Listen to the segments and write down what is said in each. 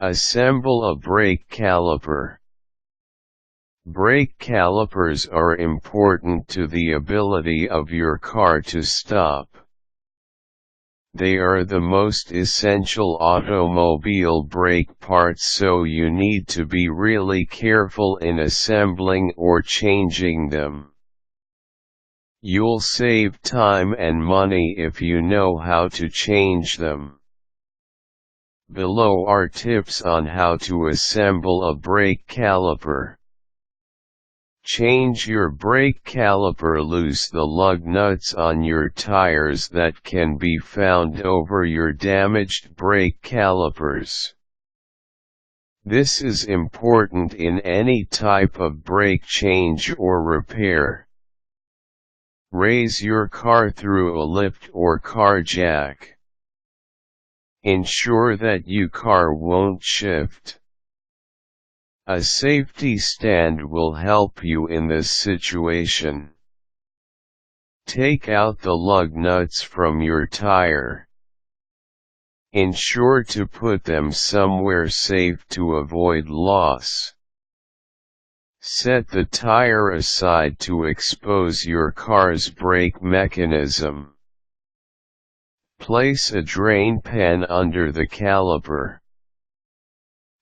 Assemble a brake caliper. Brake calipers are important to the ability of your car to stop. They are the most essential automobile brake parts, so you need to be really careful in assembling or changing them. You'll save time and money if you know how to change them. Below are tips on how to assemble a brake caliper. Change your brake caliper. Loose the lug nuts on your tires that can be found over your damaged brake calipers. This is important in any type of brake change or repair. Raise your car through a lift or car jack. Ensure that your car won't shift. A safety stand will help you in this situation. Take out the lug nuts from your tire. Ensure to put them somewhere safe to avoid loss. Set the tire aside to expose your car's brake mechanism. Place a drain pan under the caliper.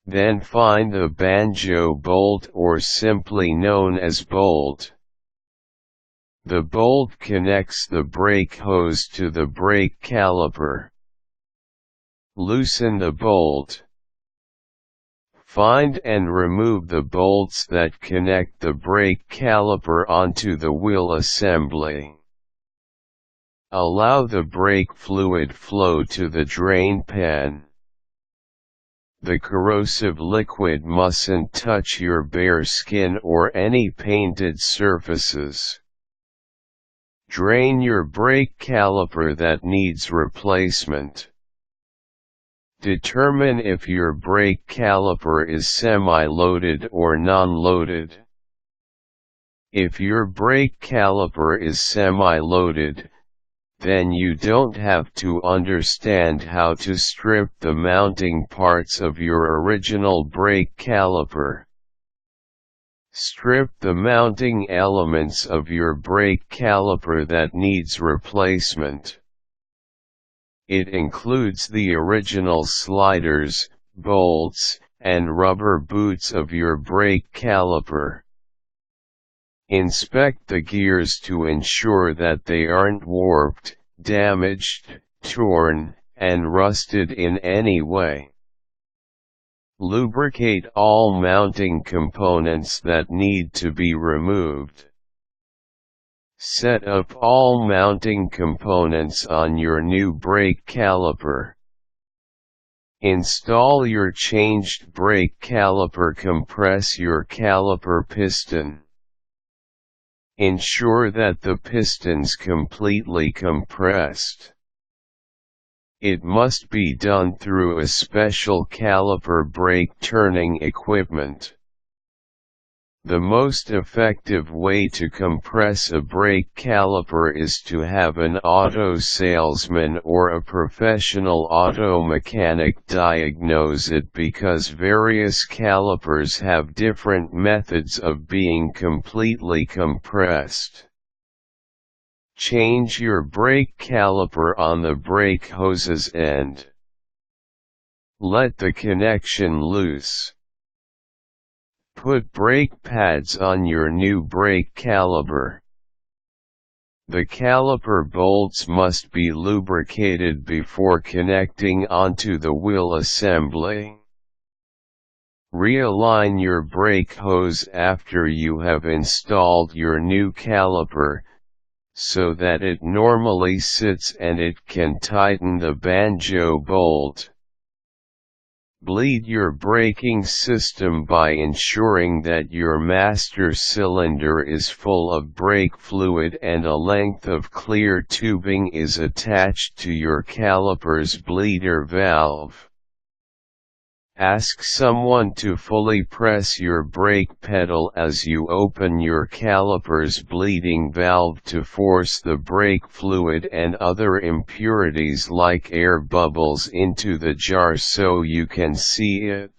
Then find the banjo bolt, or simply known as bolt. The bolt connects the brake hose to the brake caliper. Loosen the bolt. Find and remove the bolts that connect the brake caliper onto the wheel assembly. Allow the brake fluid flow to the drain pan. The corrosive liquid mustn't touch your bare skin or any painted surfaces. Drain your brake caliper that needs replacement. Determine if your brake caliper is semi-loaded or non-loaded. If your brake caliper is semi-loaded, then you don't have to understand how to strip the mounting parts of your original brake caliper. Strip the mounting elements of your brake caliper that needs replacement. It includes the original sliders, bolts, and rubber boots of your brake caliper. Inspect the gears to ensure that they aren't warped, damaged, torn, and rusted in any way. Lubricate all mounting components that need to be removed. Set up all mounting components on your new brake caliper. Install your changed brake caliper. Compress your caliper piston. Ensure that the piston's completely compressed. It must be done through a special caliper brake turning equipment. The most effective way to compress a brake caliper is to have an auto salesman or a professional auto mechanic diagnose it, because various calipers have different methods of being completely compressed. Change your brake caliper on the brake hose's end. Let the connection loose. Put brake pads on your new brake caliper. The caliper bolts must be lubricated before connecting onto the wheel assembly. Realign your brake hose after you have installed your new caliper, so that it normally sits and it can tighten the banjo bolt. Bleed your braking system by ensuring that your master cylinder is full of brake fluid and a length of clear tubing is attached to your caliper's bleeder valve. Ask someone to fully press your brake pedal as you open your caliper's bleeding valve to force the brake fluid and other impurities like air bubbles into the jar so you can see it.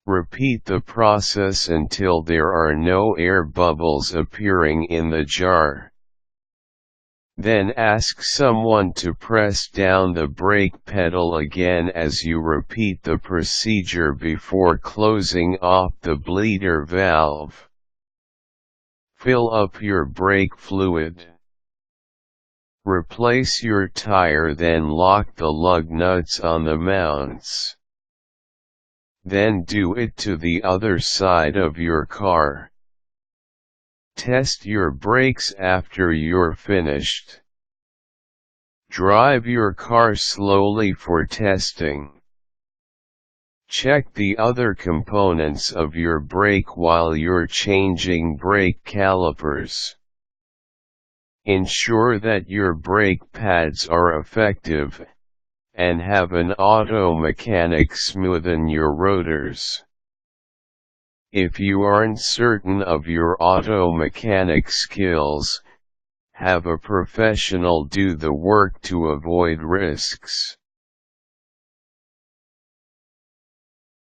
Repeat the process until there are no air bubbles appearing in the jar. Then ask someone to press down the brake pedal again as you repeat the procedure before closing off the bleeder valve. Fill up your brake fluid. Replace your tire, then lock the lug nuts on the mounts. Then do it to the other side of your car. Test your brakes after you're finished. Drive your car slowly for testing. Check the other components of your brake while you're changing brake calipers. Ensure that your brake pads are effective, and have an auto mechanic smoothen your rotors. If you aren't certain of your auto mechanic skills, have a professional do the work to avoid risks.